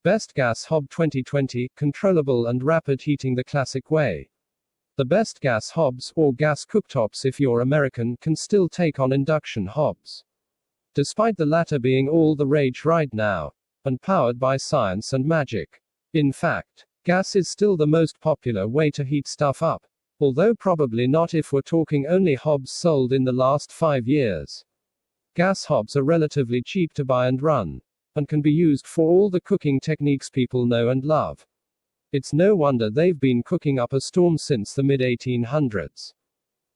Best gas hob 2020, controllable and rapid heating the classic way. The best gas hobs, or gas cooktops if you're American, can still take on induction hobs. Despite the latter being all the rage right now, and powered by science and magic. In fact, gas is still the most popular way to heat stuff up, although probably not if we're talking only hobs sold in the last 5 years. Gas hobs are relatively cheap to buy and run, and can be used for all the cooking techniques people know and love. It's no wonder they've been cooking up a storm since the mid-1800s.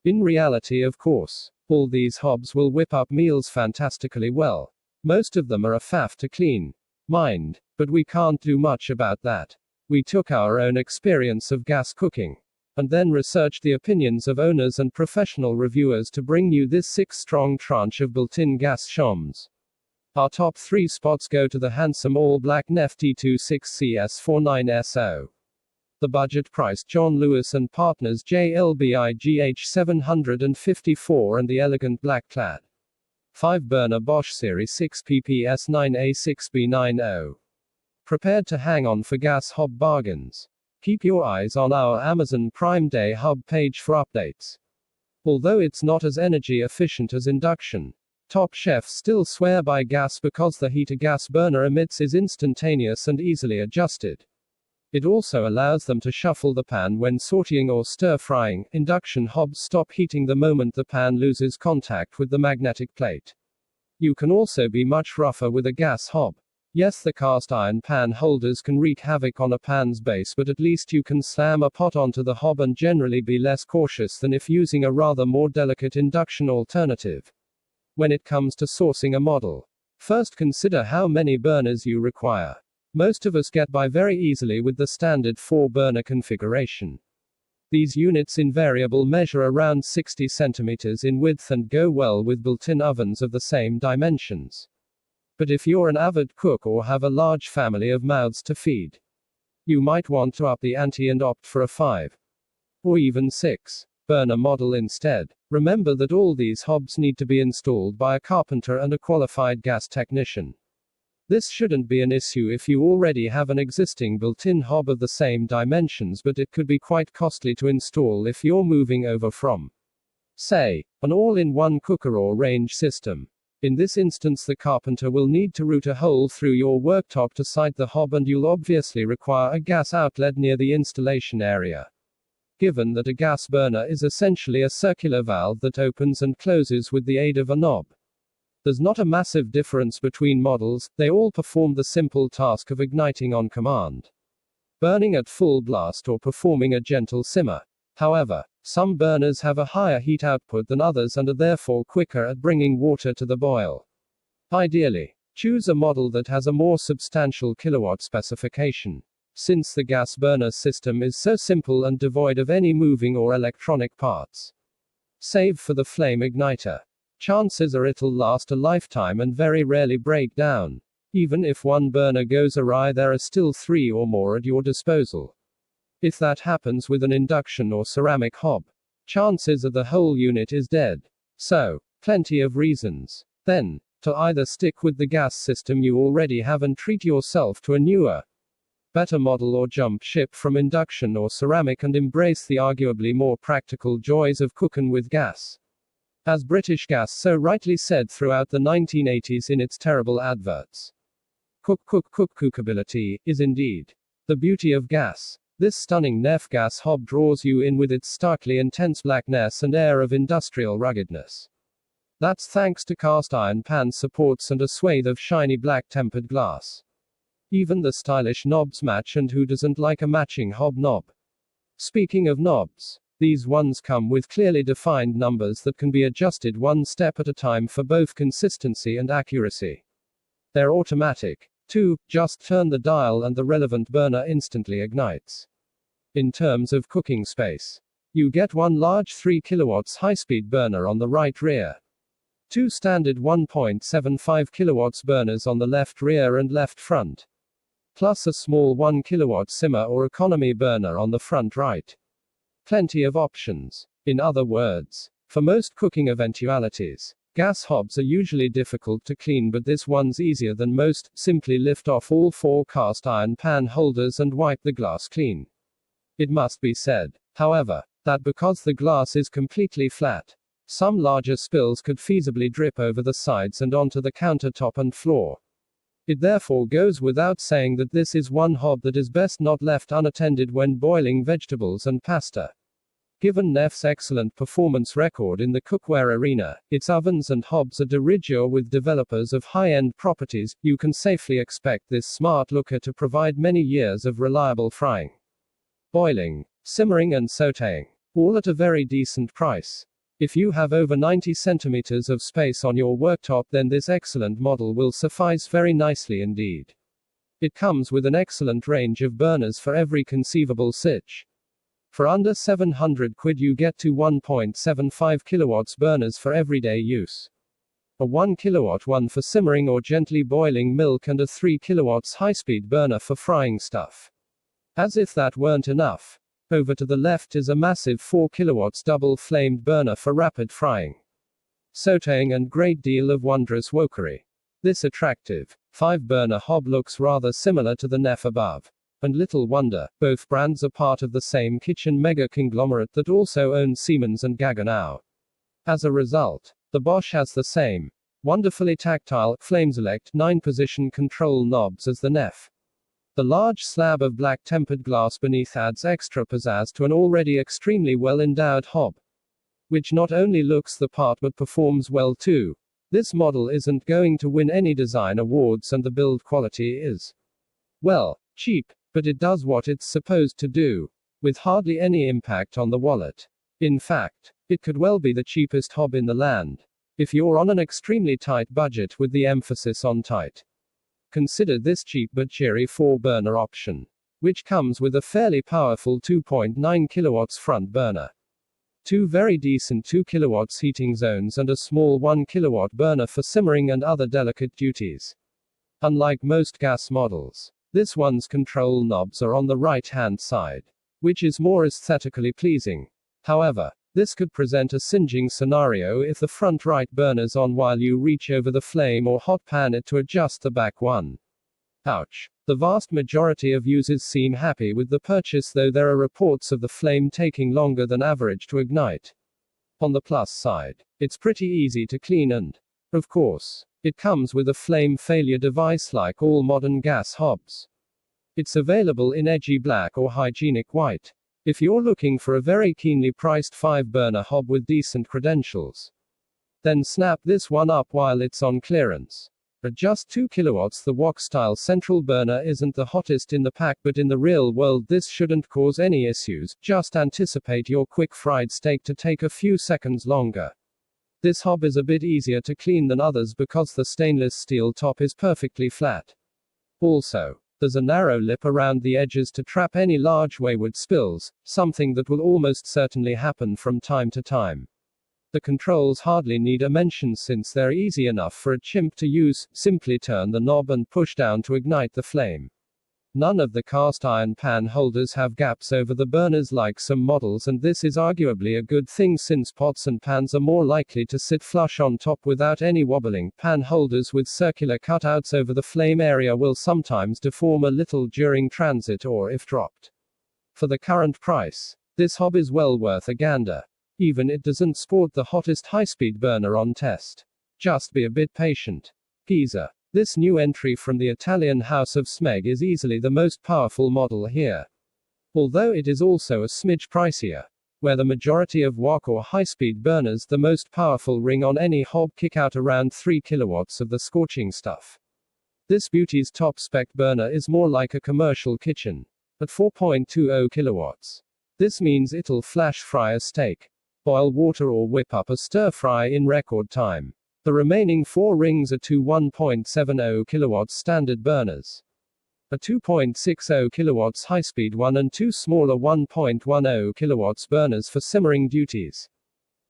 In reality, of course, all these hobs will whip up meals fantastically well. Most of them are a faff to clean. Mind, but we can't do much about that. We took our own experience of gas cooking, and then researched the opinions of owners and professional reviewers to bring you this 6-strong tranche of built-in gas shoms. Our top 3 spots go to the handsome all-black Nefty 26CS49SO. The budget-priced John Lewis & Partners JLBI GH754 and the elegant black-clad 5-burner Bosch Series 6 PPS9A6B90. Prepared to hang on for gas hob bargains? Keep your eyes on our Amazon Prime Day hub page for updates. Although it's not as energy efficient as induction, top chefs still swear by gas because the heat a gas burner emits is instantaneous and easily adjusted. It also allows them to shuffle the pan when sauteing or stir-frying. Induction hobs stop heating the moment the pan loses contact with the magnetic plate. You can also be much rougher with a gas hob. Yes, the cast iron pan holders can wreak havoc on a pan's base, but at least you can slam a pot onto the hob and generally be less cautious than if using a rather more delicate induction alternative. When it comes to sourcing a model, first consider how many burners you require. Most of us get by very easily with the standard 4-burner configuration. These units invariably measure around 60 centimeters in width and go well with built-in ovens of the same dimensions. But if you're an avid cook or have a large family of mouths to feed, you might want to up the ante and opt for a 5 or even 6-burner model instead. Remember that all these hobs need to be installed by a carpenter and a qualified gas technician. This shouldn't be an issue if you already have an existing built-in hob of the same dimensions, but it could be quite costly to install if you're moving over from, say, an all-in-one cooker or range system. In this instance, the carpenter will need to route a hole through your worktop to site the hob, and you'll obviously require a gas outlet near the installation area. Given that a gas burner is essentially a circular valve that opens and closes with the aid of a knob, there's not a massive difference between models. They all perform the simple task of igniting on command, burning at full blast, or performing a gentle simmer. However, some burners have a higher heat output than others and are therefore quicker at bringing water to the boil. Ideally, choose a model that has a more substantial kilowatt specification. Since the gas burner system is so simple and devoid of any moving or electronic parts, save for the flame igniter, chances are it'll last a lifetime and very rarely break down. Even if one burner goes awry, there are still 3 or more at your disposal. If that happens with an induction or ceramic hob, chances are the whole unit is dead. So, plenty of reasons, then, to either stick with the gas system you already have and treat yourself to a newer, better model, or jump ship from induction or ceramic and embrace the arguably more practical joys of cooking with gas. As British Gas so rightly said throughout the 1980s in its terrible adverts, cookability is indeed the beauty of gas. This stunning Nef gas hob draws you in with its starkly intense blackness and air of industrial ruggedness. That's thanks to cast iron pan supports and a swathe of shiny black tempered glass. Even the stylish knobs match, and who doesn't like a matching hob knob? Speaking of knobs, these ones come with clearly defined numbers that can be adjusted one step at a time for both consistency and accuracy. They're automatic, too. Just turn the dial and the relevant burner instantly ignites. In terms of cooking space, you get one large 3 kilowatts high-speed burner on the right rear, 2 standard 1.75 kilowatts burners on the left rear and left front, plus a small 1 kilowatt simmer or economy burner on the front right. Plenty of options. In other words, for most cooking eventualities, Gas hobs are usually difficult to clean, but this one's easier than most. Simply lift off all 4 cast iron pan holders and wipe the glass clean. It must be said, however, that because the glass is completely flat, some larger spills could feasibly drip over the sides and onto the countertop and floor. It therefore goes without saying that this is one hob that is best not left unattended when boiling vegetables and pasta. Given Neff's excellent performance record in the cookware arena, its ovens and hobs are de rigueur with developers of high-end properties. You can safely expect this smart looker to provide many years of reliable frying, boiling, simmering and sautéing, all at a very decent price. If you have over 90 centimeters of space on your worktop, then this excellent model will suffice very nicely indeed. It comes with an excellent range of burners for every conceivable sitch. For under 700 quid you get two 1.75 kilowatts burners for everyday use. A 1 kilowatt one for simmering or gently boiling milk, and a 3 kilowatts high-speed burner for frying stuff. As if that weren't enough, over to the left is a massive 4 kilowatts double-flamed burner for rapid frying, sautéing and great deal of wondrous wokery. This attractive 5-burner hob looks rather similar to the Neff above. And little wonder, both brands are part of the same kitchen mega conglomerate that also owns Siemens and Gaggenau. As a result, the Bosch has the same wonderfully tactile FlameSelect 9-position control knobs as the Neff. The large slab of black tempered glass beneath adds extra pizzazz to an already extremely well-endowed hob, which not only looks the part but performs well too. This model isn't going to win any design awards, and the build quality is, well, cheap. But it does what it's supposed to do, with hardly any impact on the wallet. In fact, it could well be the cheapest hob in the land, if you're on an extremely tight budget, with the emphasis on tight. Consider this cheap but cheery 4-burner option, which comes with a fairly powerful 2.9 kilowatts front burner, 2 very decent 2 kilowatts heating zones, and a small 1 kilowatt burner for simmering and other delicate duties. Unlike most gas models, this one's control knobs are on the right-hand side, which is more aesthetically pleasing. However, this could present a singeing scenario if the front right burner's on while you reach over the flame or hot pan it to adjust the back one. Ouch. The vast majority of users seem happy with the purchase, though there are reports of the flame taking longer than average to ignite. On the plus side, it's pretty easy to clean, and, of course, it comes with a flame failure device like all modern gas hobs. It's available in edgy black or hygienic white. If you're looking for a very keenly priced 5-burner hob with decent credentials, then snap this one up while it's on clearance. At just 2 kilowatts, the wok-style central burner isn't the hottest in the pack, but in the real world this shouldn't cause any issues. Just anticipate your quick fried steak to take a few seconds longer. This hob is a bit easier to clean than others because the stainless steel top is perfectly flat. Also, there's a narrow lip around the edges to trap any large wayward spills, something that will almost certainly happen from time to time. The controls hardly need a mention since they're easy enough for a chimp to use. Simply turn the knob and push down to ignite the flame. None of the cast iron pan holders have gaps over the burners like some models, and this is arguably a good thing since pots and pans are more likely to sit flush on top without any wobbling. Pan holders with circular cutouts over the flame area will sometimes deform a little during transit or if dropped. For the current price, this hob is well worth a gander. Even it doesn't sport the hottest high-speed burner on test. Just be a bit patient. Geezer. This new entry from the Italian house of Smeg is easily the most powerful model here, although it is also a smidge pricier. Where the majority of wok or high-speed burners, the most powerful ring on any hob kick out around 3 kilowatts of the scorching stuff. This beauty's top-spec burner is more like a commercial kitchen, at 4.20 kilowatts. This means it'll flash fry a steak, boil water or whip up a stir-fry in record time. The remaining 4 rings are two 1.70 kilowatts standard burners, a 2.60 kilowatts high-speed one, and 2 smaller 1.10 kilowatts burners for simmering duties.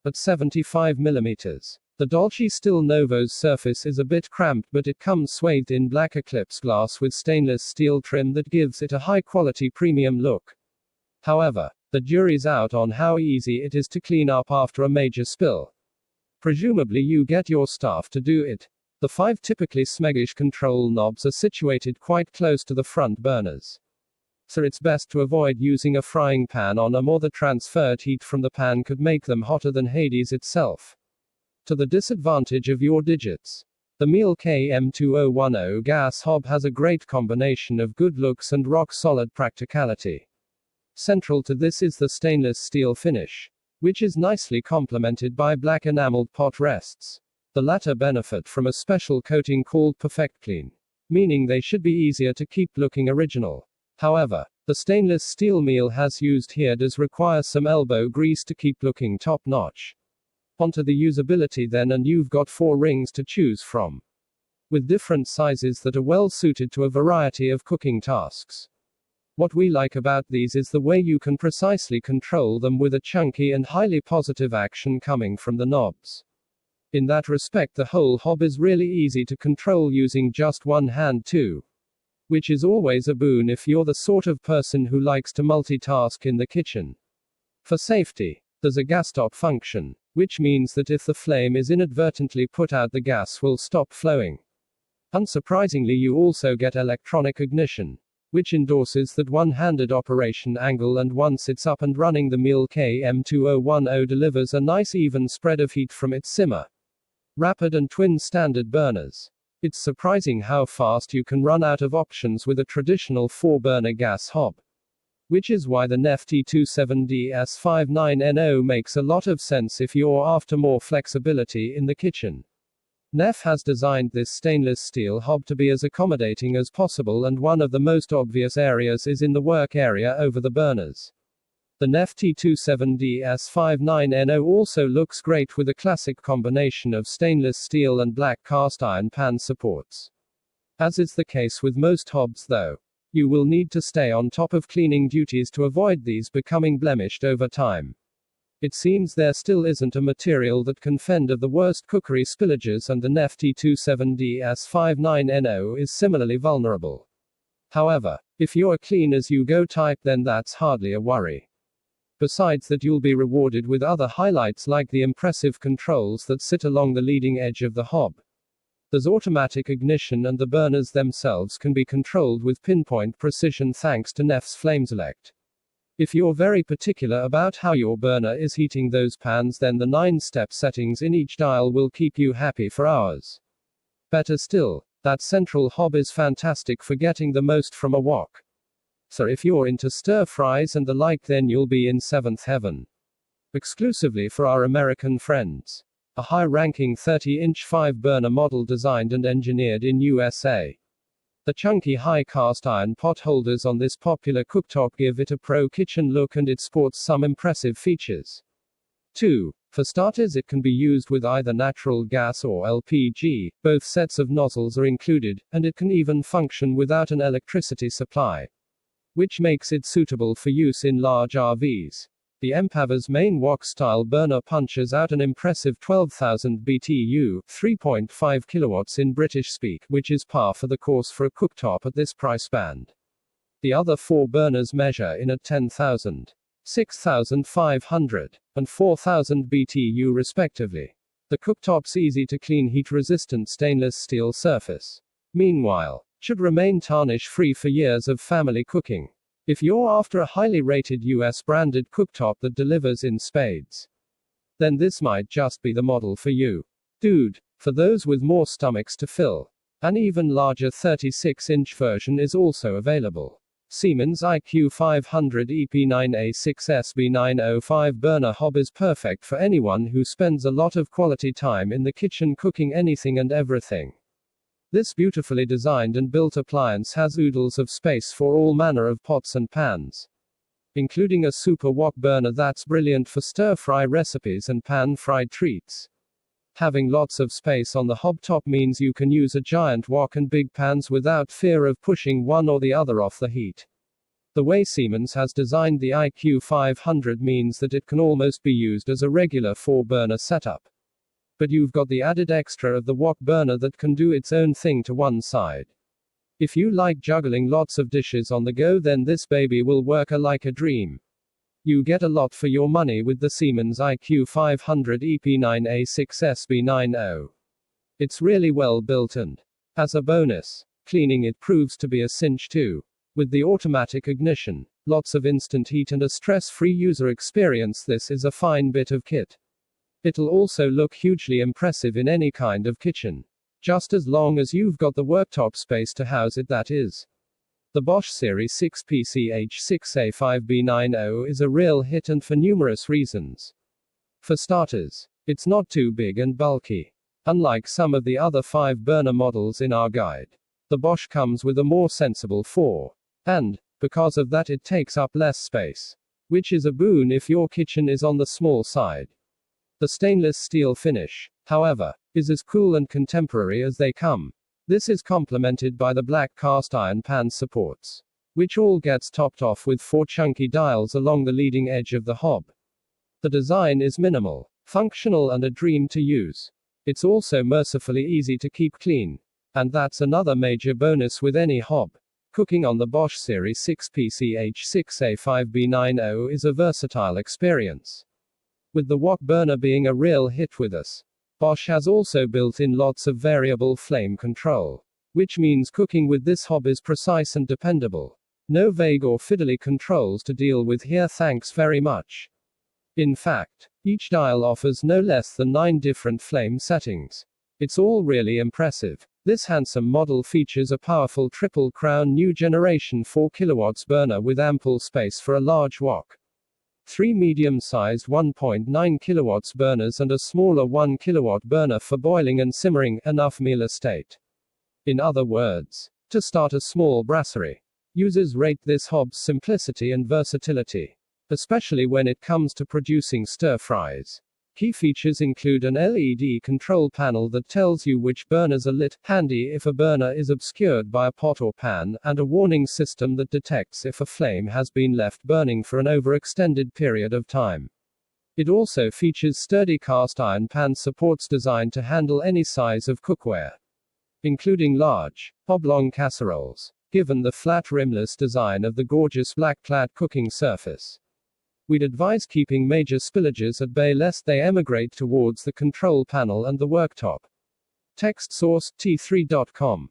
At 75 mm, the Dolce Stil Novo's surface is a bit cramped, but it comes swathed in black Eclipse glass with stainless steel trim that gives it a high-quality premium look. However, the jury's out on how easy it is to clean up after a major spill. Presumably you get your staff to do it. The 5 typically smeggish control knobs are situated quite close to the front burners. So it's best to avoid using a frying pan on them, or the transferred heat from the pan could make them hotter than Hades itself. To the disadvantage of your digits. The Miele KM2010 gas hob has a great combination of good looks and rock-solid practicality. Central to this is the stainless steel finish, which is nicely complemented by black enameled pot rests. The latter benefit from a special coating called Perfect Clean, meaning they should be easier to keep looking original. However, the stainless steel Miele has used here does require some elbow grease to keep looking top-notch. Onto the usability then, and you've got 4 rings to choose from, with different sizes that are well suited to a variety of cooking tasks. What we like about these is the way you can precisely control them with a chunky and highly positive action coming from the knobs. In that respect, the whole hob is really easy to control using just one hand too, which is always a boon if you're the sort of person who likes to multitask in the kitchen. For safety, there's a gas stop function, which means that if the flame is inadvertently put out, the gas will stop flowing. Unsurprisingly, you also get electronic ignition, which endorses that one-handed operation angle, and once it's up and running, the Miele KM2010 delivers a nice even spread of heat from its simmer, rapid and twin standard burners. It's surprising how fast you can run out of options with a traditional 4-burner gas hob, which is why the NEF T27DS59NO makes a lot of sense if you're after more flexibility in the kitchen. NEF has designed this stainless steel hob to be as accommodating as possible, and one of the most obvious areas is in the work area over the burners. The NEF T27DS59NO also looks great with a classic combination of stainless steel and black cast iron pan supports. As is the case with most hobs though, you will need to stay on top of cleaning duties to avoid these becoming blemished over time. It seems there still isn't a material that can fend off the worst cookery spillages, and the NEF T27DS59NO is similarly vulnerable. However, if you're a clean-as-you-go type, then that's hardly a worry. Besides that, you'll be rewarded with other highlights like the impressive controls that sit along the leading edge of the hob. There's automatic ignition, and the burners themselves can be controlled with pinpoint precision thanks to NEF's Flame Select. If you're very particular about how your burner is heating those pans, then the 9-step settings in each dial will keep you happy for hours. Better still, that central hob is fantastic for getting the most from a wok. So if you're into stir fries and the like, then you'll be in 7th heaven. Exclusively for our American friends, a high-ranking 30-inch 5-burner model designed and engineered in USA. The chunky high cast iron pot holders on this popular cooktop give it a pro-kitchen look, and it sports some impressive features. 2. For starters, it can be used with either natural gas or LPG, both sets of nozzles are included, and it can even function without an electricity supply, which makes it suitable for use in large RVs. The Empaver's main wok-style burner punches out an impressive 12,000 BTU, 3.5 kilowatts in British speak, which is par for the course for a cooktop at this price band. The other 4 burners measure in at 10,000, 6,500, and 4,000 BTU respectively. The cooktop's easy-to-clean heat-resistant stainless steel surface, meanwhile, should remain tarnish-free for years of family cooking. If you're after a highly rated US-branded cooktop that delivers in spades, then this might just be the model for you. Dude, for those with more stomachs to fill, an even larger 36-inch version is also available. Siemens IQ 500 EP9A6SB905 burner hob is perfect for anyone who spends a lot of quality time in the kitchen cooking anything and everything. This beautifully designed and built appliance has oodles of space for all manner of pots and pans, including a super wok burner that's brilliant for stir-fry recipes and pan-fried treats. Having lots of space on the hob top means you can use a giant wok and big pans without fear of pushing one or the other off the heat. The way Siemens has designed the IQ 500 means that it can almost be used as a regular 4-burner setup. But you've got the added extra of the wok burner that can do its own thing to one side. If you like juggling lots of dishes on the go, then this baby will work like a dream. You get a lot for your money with the Siemens IQ 500 EP9A6SB90. It's really well built and, as a bonus, cleaning it proves to be a cinch too. With the automatic ignition, lots of instant heat and a stress-free user experience, this is a fine bit of kit. It'll also look hugely impressive in any kind of kitchen. Just as long as you've got the worktop space to house it, that is. The Bosch Series 6 PCH6A5B90 is a real hit, and for numerous reasons. For starters, it's not too big and bulky. Unlike some of the other 5-burner models in our guide, the Bosch comes with a more sensible 4. And, because of that, it takes up less space. Which is a boon if your kitchen is on the small side. The stainless steel finish, however, is as cool and contemporary as they come. This is complemented by the black cast iron pan supports, which all gets topped off with 4 chunky dials along the leading edge of the hob. The design is minimal, functional, and a dream to use. It's also mercifully easy to keep clean. And that's another major bonus with any hob. Cooking on the Bosch Series 6 PCH6A5B90 is a versatile experience. With the wok burner being a real hit with us, Bosch has also built in lots of variable flame control, which means cooking with this hob is precise and dependable. No vague or fiddly controls to deal with here, thanks very much. In fact, each dial offers no less than 9 different flame settings. It's all really impressive. This handsome model features a powerful Triple Crown new generation 4 kW burner with ample space for a large wok, 3 medium-sized 1.9 kW burners and a smaller 1 kW burner for boiling and simmering, enough meal estate. In other words, to start a small brasserie. Users rate this hob's simplicity and versatility, especially when it comes to producing stir-fries. Key features include an LED control panel that tells you which burners are lit, handy if a burner is obscured by a pot or pan, and a warning system that detects if a flame has been left burning for an overextended period of time. It also features sturdy cast iron pan supports designed to handle any size of cookware, including large, oblong casseroles. Given the flat rimless design of the gorgeous black-clad cooking surface, we'd advise keeping major spillages at bay lest they emigrate towards the control panel and the worktop. Text source, T3.com.